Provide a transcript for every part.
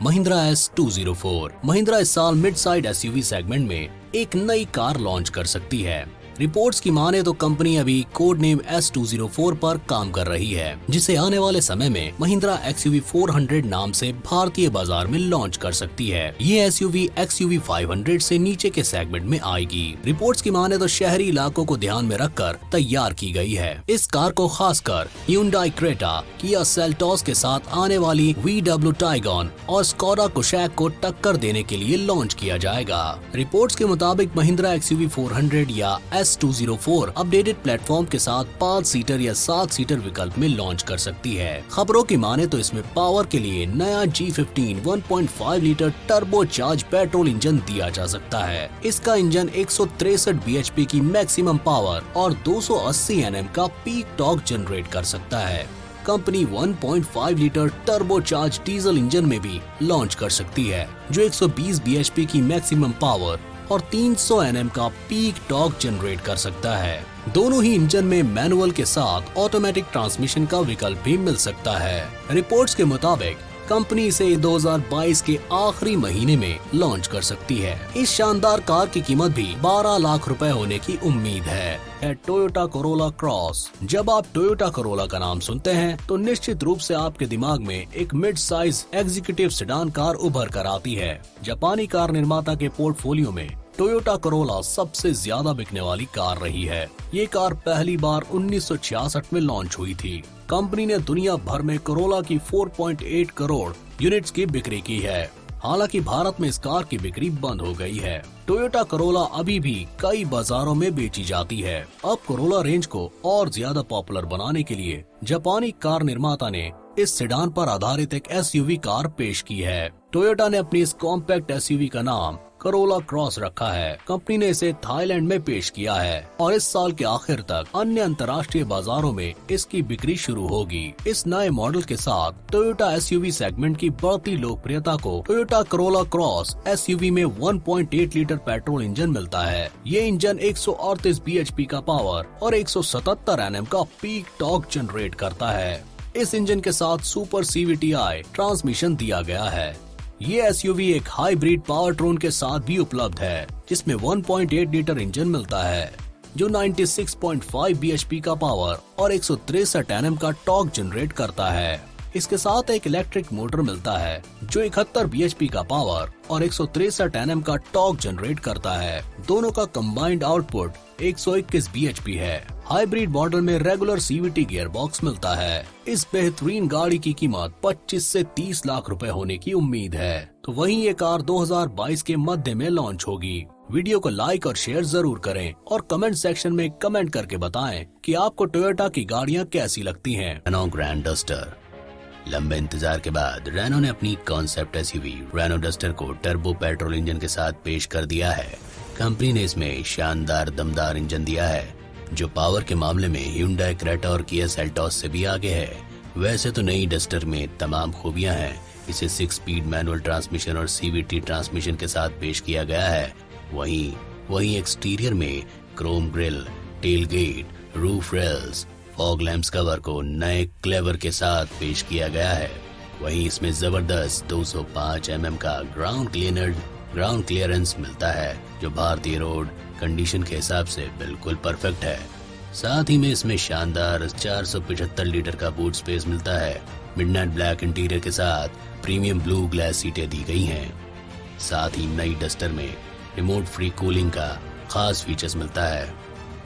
Mahindra S204। Mahindra इस साल mid side SUV segment में एक नई कार लॉन्च कर सकती है। रिपोर्ट्स की माने तो कंपनी अभी कोड नेम S204 पर काम कर रही है, जिसे आने वाले समय में महिंद्रा XUV 400 नाम से भारतीय बाजार में लॉन्च कर सकती है। ये SUV XUV 500 से नीचे के सेगमेंट में आएगी। रिपोर्ट्स की माने तो शहरी इलाकों को ध्यान में रखकर तैयार की गई है। इस कार को खासकर Hyundai Creta, Kia Seltos के साथ आने वाली VW Tiguan और Skoda Kodiaq को टक्कर देने के लिए लॉन्च किया जाएगा। रिपोर्ट्स के मुताबिक महिंद्रा XUV 400 या S204 अपडेटेड प्लेटफॉर्म के साथ 5 सीटर या 7 सीटर विकल्प में लॉन्च कर सकती है। खबरों की माने तो इसमें पावर के लिए नया G15 1.5 litre turbo charge petrol engine दिया जा सकता है। इसका इंजन 163 bhp की मैक्सिमम पावर और 280 Nm का पीक टॉर्क जनरेट कर सकता है। Company 1.5 litre turbo charge diesel engine में भी लॉन्च कर सकती है, जो 120 bhp की मैक्सिमम पावर और 300 Nm का पीक टॉर्क जनरेट कर सकता है। दोनों ही इंजन में मैनुअल के साथ ऑटोमेटिक ट्रांसमिशन का विकल्प भी मिल सकता है। रिपोर्ट्स के मुताबिक कंपनी इसे 2022 के आखिरी महीने में लॉन्च कर सकती है। इस शानदार कार की कीमत भी 12 लाख रुपए होने की उम्मीद है टोयोटा कोरोला क्रॉस। जब आप टोयोटा कोरोला का नाम सुनते हैं तो निश्चित रूप से आपके दिमाग में एक mid size executive sedan car उभर कर आती है। जापानी कार निर्माता के पोर्टफोलियो में टोयोटा कोरोला सबसे ज्यादा बिकने वाली कार रही है। ये कार पहली बार 1966 में लॉन्च हुई थी। कंपनी ने दुनिया भर में कोरोला की 4.8 करोड़ यूनिट्स की बिक्री की है। हालांकि भारत में इस कार की बिक्री बंद हो गई है। टोयोटा कोरोला अभी भी कई बाजारों में बेची जाती है। अब कोरोला रेंज को और ज्यादा पॉपुलर बनाने के लिए जापानी कार निर्माता ने इस सेडान पर आधारित एक एसयूवी कार पेश की है। टोयोटा ने अपनी इस कॉम्पैक्ट एसयूवी का नाम कोरोला क्रॉस रखा है। कंपनी ने इसे थाईलैंड में पेश किया है और इस साल के आखिर तक अन्य अंतर्राष्ट्रीय बाजारों में इसकी बिक्री शुरू होगी। इस नए मॉडल के साथ टोयोटा एसयूवी सेगमेंट की बढ़ती लोकप्रियता को टोयोटा कोरोला क्रॉस एसयूवी में 1.8 लीटर पेट्रोल इंजन मिलता है। ये इंजन 138 bhp का पावर और 177 Nm का पीक टॉर्क जनरेट करता है। इस इंजन के साथ सुपर CVTi ट्रांसमिशन दिया गया है। ये एसयूवी एक हाइब्रिड पावर ट्रोन के साथ भी उपलब्ध है, जिसमें 1.8 लीटर इंजन मिलता है, जो 96.5 bhp का पावर और 163 Nm का टॉर्क जनरेट करता है। इसके साथ एक इलेक्ट्रिक मोटर मिलता है, जो 71 bhp का पावर और 163 Nm का टॉर्क जनरेट करता है। दोनों का कंबाइंड आउटपुट 121 bhp है। हाइब्रिड मॉडल में रेगुलर CVT गियर बॉक्स मिलता है। इस बेहतरीन गाड़ी की कीमत 25 से 30 लाख रुपए होने की उम्मीद है। तो वहीं ये कार 2022 के मध्य में लॉन्च होगी। वीडियो को लाइक और शेयर जरूर करें और कमेंट सेक्शन में कमेंट करके बताएं कि आपको टोयोटा की गाड़ियां कैसी लगती हैं। Renault Grand Duster. लंबे इंतजार के बाद रेनो ने अपनी कॉन्सेप्ट एसयूवी रेनो डस्टर को टर्बो पेट्रोल इंजन के साथ पेश कर दिया है। कंपनी ने इसमें शानदार दमदार इंजन दिया है, जो पावर के मामले में Hyundai Creta और Kia Seltos से भी आगे है। वैसे तो नई डस्टर में तमाम खूबियां हैं। इसे 6 स्पीड मैनुअल ट्रांसमिशन और CVT ट्रांसमिशन के साथ पेश किया गया है। वहीं एक्सटीरियर में chrome grille, tail gate, roof rails, fog lamps cover को नए क्लेवर के साथ पेश किया गया है। वहीं इसमें जबरदस्त 205 mm का ग्राउंड क्लियरेंस मिलता है, जो भारतीय रोड कंडीशन के हिसाब से बिल्कुल परफेक्ट है। साथ ही में इसमें शानदार 475 लीटर का बूट स्पेस मिलता है। मिडनाइट ब्लैक इंटीरियर के साथ प्रीमियम ब्लू ग्लास सीटें दी गई हैं। साथ ही नई डस्टर में रिमोट फ्री कूलिंग का खास फीचर्स मिलता है।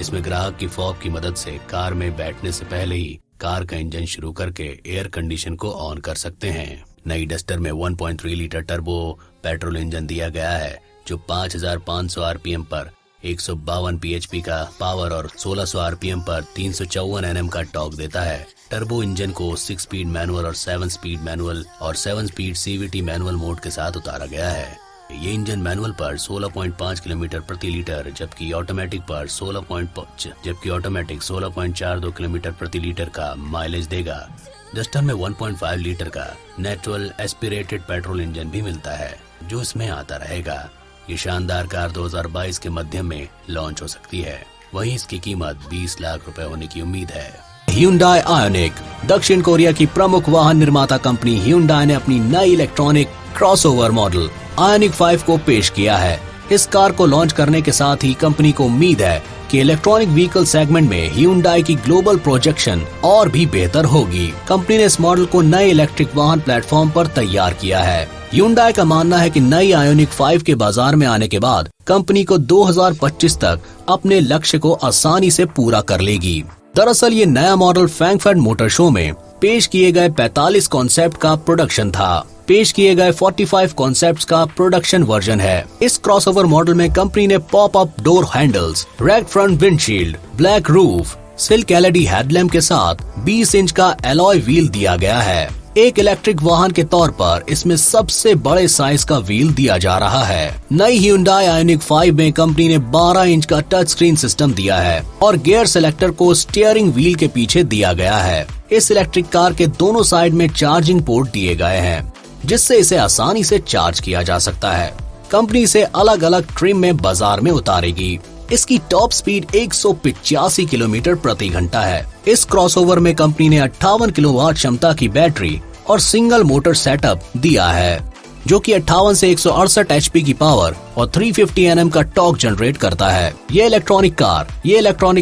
इसमें ग्राहक की फॉग की मदद से कार में बैठने से पहले ही कार का इंजन शुरू करके एयर कंडीशन को ऑन कर सकते हैं। नई डस्टर में 1.3 लीटर टर्बो पेट्रोल इंजन दिया गया है, जो 5500 RPM पर 152 bhp का पावर और 1600 RPM पर 354 Nm का टॉर्क देता है। टर्बो इंजन को 6 स्पीड मैनुअल और 7 स्पीड मैनुअल और 7 स्पीड CVT मैनुअल मोड के साथ उतारा गया है। ये इंजन मैनुअल पर 16.5 किलोमीटर प्रति लीटर जबकि ऑटोमेटिक 16.42 किलोमीटर प्रति लीटर का माइलेज देगा। डस्टर में 1.5 लीटर का नेचुरल एस्पिरेटेड पेट्रोल इंजन भी मिलता है, जो इसमें आता रहेगा। ये शानदार कार 2022 के मध्य में लॉन्च हो सकती है। वहीं इसकी कीमत 20 लाख रुपए होने की उम्मीद है। Hyundai Ioniq। दक्षिण कोरिया की प्रमुख वाहन निर्माता कंपनी Hyundai ने अपनी नई इलेक्ट्रॉनिक क्रॉसओवर मॉडल आयोनिक 5 को पेश किया है। इस कार को लॉन्च करने के साथ ही कंपनी को उम्मीद है कि इलेक्ट्रॉनिक व्हीकल सेगमेंट में Hyundai की ग्लोबल प्रोजेक्शन और भी बेहतर होगी। कंपनी ने इस मॉडल को नए इलेक्ट्रिक वाहन प्लेटफॉर्म पर तैयार किया है। Hyundai का मानना है कि नई आयोनिक 5 के बाजार में आने के बाद कंपनी को 2025 तक अपने लक्ष्य को आसानी से पूरा कर लेगी। दरअसल ये नया मॉडल फ्रैंकफर्ट मोटर शो में पेश किए गए 45 कॉन्सेप्ट का प्रोडक्शन था। पेश किए गए 45 कॉन्सेप्ट्स का प्रोडक्शन वर्जन है। इस क्रॉसओवर मॉडल में कंपनी ने pop up door handles, rack front windshield, black roof, silk LED headlamp के साथ 20 इंच का एलॉय व्हील दिया गया है। एक इलेक्ट्रिक वाहन के तौर पर इसमें सबसे बड़े साइज का व्हील दिया जा रहा है। नई Hyundai आयोनिक 5 में कंपनी ने 12 इंच का टच स्क्रीन सिस्टम दिया है और गियर सेलेक्टर को स्टीयरिंग व्हील के पीछे दिया गया है। इस इलेक्ट्रिक कार के दोनों साइड में चार्जिंग पोर्ट दिए गए हैं, जिससे इसे आसानी से चार्ज किया जा सकता है। कंपनी इसे अलग अलग ट्रिम में बाजार में उतारेगी। इसकी टॉप स्पीड 185 किलोमीटर प्रति घंटा है। इस क्रॉसओवर में कंपनी ने 58 किलोवाट क्षमता की बैटरी और सिंगल मोटर सेटअप दिया है, जो कि 58 से 168 एचपी की पावर और 350 Nm का टॉर्क जनरेट करता है। ये इलेक्ट्रॉनिक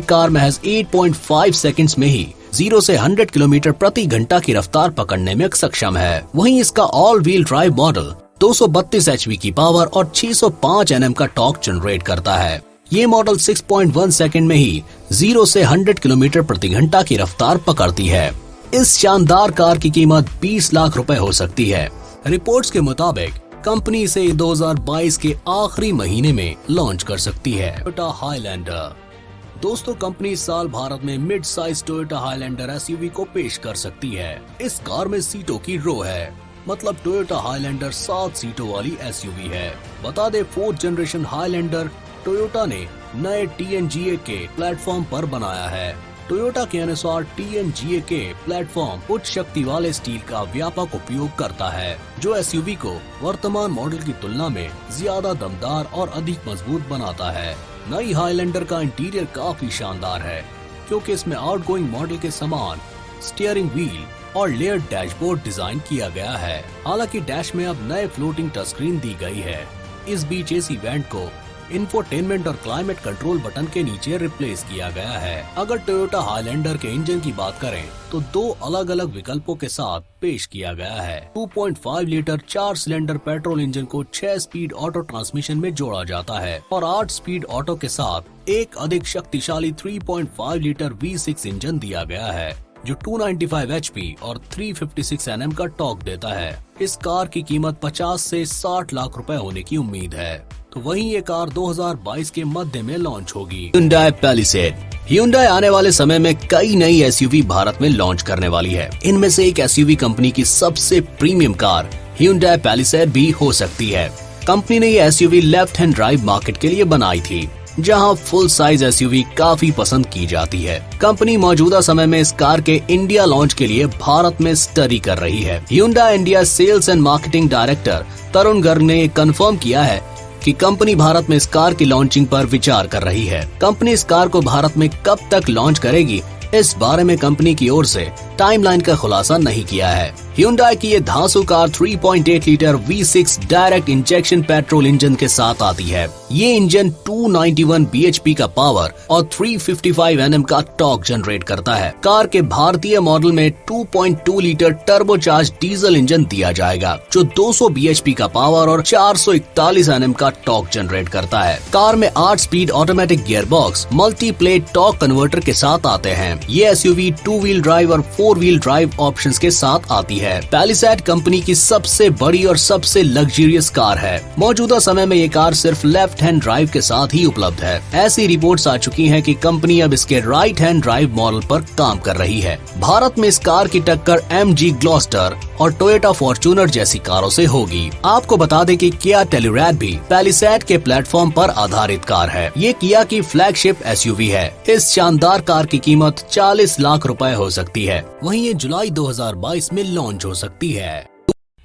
कार महज 8.5 सेकंड्स में ही 0 से 100 किलोमीटर प्रति घंटा की रफ्तार पकड़ने में सक्षम है। वहीं इसका all wheel drive model 232 HP की पावर और 605 Nm का टॉर्क जनरेट करता है। ये मॉडल 6.1 सेकंड में ही 0 से 100 किलोमीटर प्रति घंटा की रफ्तार पकड़ती है। इस शानदार कार की कीमत 20 लाख रुपए हो सकती है। रिपोर्ट्स के मुताबिक कंपनी इसे 2022 के आखिरी महीने में लॉन्च कर सकती है। Toyota highlander. दोस्तों, कंपनी इस साल भारत में mid size Toyota highlander SUV को पेश कर सकती है। इस कार में सीटों की रो है, मतलब टोयोटा हाईलैंडर 7 सीटों वाली एसयूवी है। बता दे 4th जनरेशन हाईलैंडर टोयोटा ने नए TNGA के प्लेटफॉर्म पर बनाया है। टोयोटा के अनुसार TNGA के प्लेटफॉर्म उच्च शक्ति वाले स्टील का व्यापक उपयोग करता है, जो एसयूवी को वर्तमान मॉडल की तुलना में ज्यादा दमदार और अधिक मजबूत बनाता है। नई हाईलैंडर का इंटीरियर काफी शानदार है, क्योंकि इसमें आउटगोइंग मॉडल के समान स्टीयरिंग व्हील और लेयर्ड डैशबोर्ड डिजाइन किया गया है। हालांकि डैश में अब नए फ्लोटिंग टच स्क्रीन दी गई है। इस बीच एसी वेंट को इंफोटेनमेंट और क्लाइमेट कंट्रोल बटन के नीचे रिप्लेस किया गया है। अगर टोयोटा हाईलैंडर के इंजन की बात करें तो 2 अलग अलग विकल्पों के साथ पेश किया गया है। 2.5 लीटर 4 सिलेंडर पेट्रोल इंजन को 6 स्पीड ऑटो ट्रांसमिशन में जोड़ा जाता है और 8 स्पीड ऑटो के साथ एक अधिक शक्तिशाली 3.5 लीटर V6 इंजन दिया गया है, जो 295 एचपी और 356 Nm का टॉर्क देता है। इस कार की कीमत 50 से 60 लाख रुपए होने की उम्मीद है। तो वहीं ये कार 2022 के मध्य में लॉन्च होगी। Hyundai Palisade। Hyundai आने वाले समय में कई नई एसयूवी भारत में लॉन्च करने वाली है। इनमें से एक एसयूवी कंपनी की सबसे प्रीमियम कार Hyundai Palisade भी हो सकती है। कंपनी ने ये SUV left hand drive market के लिए बनाई थी, जहां फुल साइज एसयूवी काफी पसंद की जाती है। कंपनी मौजूदा समय में इस कार के इंडिया लॉन्च के लिए भारत में स्टडी कर रही है। Hyundai India sales and marketing director Tarun Garg ने कन्फर्म किया है कि कंपनी भारत में इस कार की लॉन्चिंग पर विचार कर रही है। कंपनी इस कार को भारत में कब तक लॉन्च करेगी, इस बारे में कंपनी की ओर से टाइमलाइन का खुलासा नहीं किया है। Hyundai की ये धांसू car 3.8 litre V6 direct injection petrol engine के साथ आती है। ये इंजन 291 bhp का पावर और 355 Nm का टॉर्क जनरेट करता है। कार के भारतीय मॉडल में 2.2 लीटर टर्बोचार्ज डीजल इंजन दिया जाएगा, जो 200 bhp का पावर और 441 Nm का टॉर्क जनरेट करता है। कार में 8 speed automatic gear box multi plate torque converter के साथ आते हैं। ये एसयूवी 2 व्हील ड्राइव और 4 व्हील ड्राइव ऑप्शंस के साथ आती है। Palisade कंपनी की सबसे बड़ी और सबसे लग्जरियस कार है। मौजूदा समय में ये कार सिर्फ लेफ्ट हैंड ड्राइव के साथ ही उपलब्ध है। ऐसी रिपोर्ट्स आ चुकी हैं कि कंपनी अब इसके राइट हैंड ड्राइव मॉडल पर काम कर रही है। भारत में इस कार की टक्कर MG ग्लॉस्टर और टोयोटा फॉर्च्यूनर जैसी कारों से होगी। आपको बता दें कि Kia Telluride भी Palisade के प्लेटफॉर्म पर आधारित कार है। ये Kia की फ्लैगशिप एसयूवी है। इस शानदार कार की कीमत 40 लाख रुपए हो सकती है। वहीं ये जुलाई 2022 में लॉन्च हो सकती है।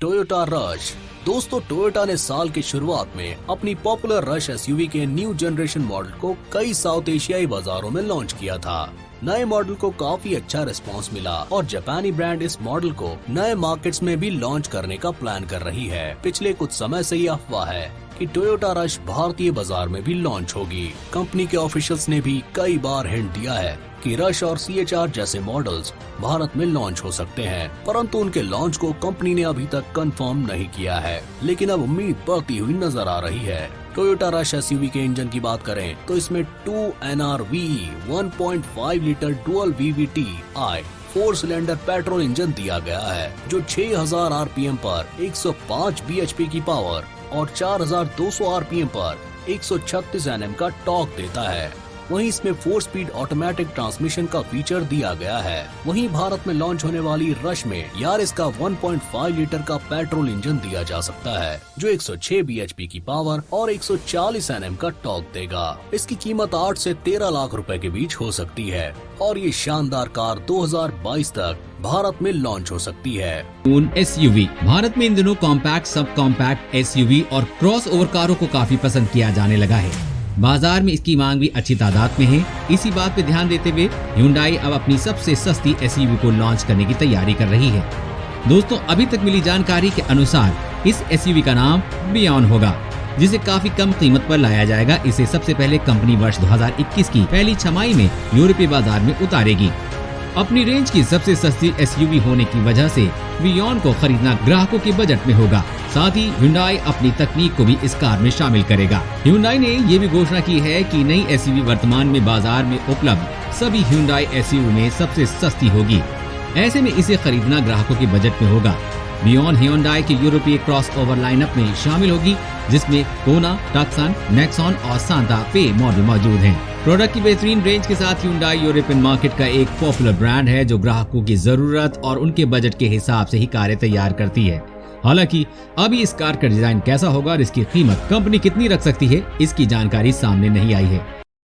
Toyota rush. दोस्तों, टोयोटा ने साल की शुरुआत में अपनी पॉपुलर रश एसयूवी के न्यू जनरेशन मॉडल को कई साउथ एशियाई बाजारों में लॉन्च किया था। नए मॉडल को काफी अच्छा रिस्पांस मिला और जापानी ब्रांड इस मॉडल को नए मार्केट्स में भी लॉन्च करने का प्लान कर रही है। पिछले कुछ समय से ये अफवाह है कि टोयोटा रश भारतीय बाजार में भी लॉन्च होगी। कंपनी के ऑफिशियल्स ने भी कई बार हिंट दिया है कि रश और CHR जैसे मॉडल्स भारत में लॉन्च हो सकते हैं, परंतु उनके लॉन्च को कंपनी ने अभी तक कंफर्म नहीं किया है। लेकिन अब उम्मीद बढ़ती हुई नजर आ रही है। टोयोटा रश SUV के इंजन की बात करें तो इसमें 2NRVE 1.5 litre dual VVT-i 4 cylinder petrol engine दिया गया है, जो 6000 RPM पर 105 bhp की पावर और 4200 RPM पर 136 Nm का टॉर्क देता है। वहीं इसमें 4 स्पीड ऑटोमेटिक ट्रांसमिशन का फीचर दिया गया है। वहीं भारत में लॉन्च होने वाली रश में यारिस का 1.5 लीटर का पेट्रोल इंजन दिया जा सकता है, जो 106 bhp की पावर और 140 Nm का टॉर्क देगा। इसकी कीमत 8 से 13 लाख रुपए के बीच हो सकती है और ये शानदार कार 2022 तक भारत में लॉन्च हो सकती है। SUV भारत में इन दिनों कॉम्पैक्ट, सब कॉम्पैक्ट, SUV और क्रॉस ओवर कारों को काफी पसंद किया जाने लगा है। बाजार में इसकी मांग भी अच्छी तादाद में है। इसी बात पे ध्यान देते हुए Hyundai अब अपनी सबसे सस्ती SUV को लॉन्च करने की तैयारी कर रही है। दोस्तों, अभी तक मिली जानकारी के अनुसार इस SUV का नाम बियॉन होगा, जिसे काफी कम कीमत पर लाया जाएगा। इसे सबसे पहले कंपनी वर्ष 2021 की पहली छमाही में यूरोपीय बाजार में उतारेगी। अपनी रेंज की सबसे सस्ती SUV होने की वजह से बियॉन को खरीदना ग्राहकों के बजट में होगा। साथ ही Hyundai अपनी तकनीक को भी इस कार में शामिल करेगा। Hyundai ने ये भी घोषणा की है कि नई SUV वर्तमान में बाजार में उपलब्ध सभी Hyundai SUV में सबसे सस्ती होगी। ऐसे में इसे खरीदना ग्राहकों के बजट में होगा। बियॉन Hyundai के यूरोपीय क्रॉस ओवर लाइनअप में शामिल होगी, जिसमें कोना, टक्सन, नेक्सॉन और सांता फे मॉडल मौजूद हैं। प्रोडक्ट की बेहतरीन रेंज के साथ Hyundai यूरोपियन मार्केट का एक पॉपुलर ब्रांड है, जो ग्राहकों की जरूरत और उनके बजट के हिसाब से ही कारें तैयार करती है। हालांकि अभी इस कार का डिजाइन कैसा होगा और इसकी कीमत कंपनी कितनी रख सकती है, इसकी जानकारी सामने नहीं आई है।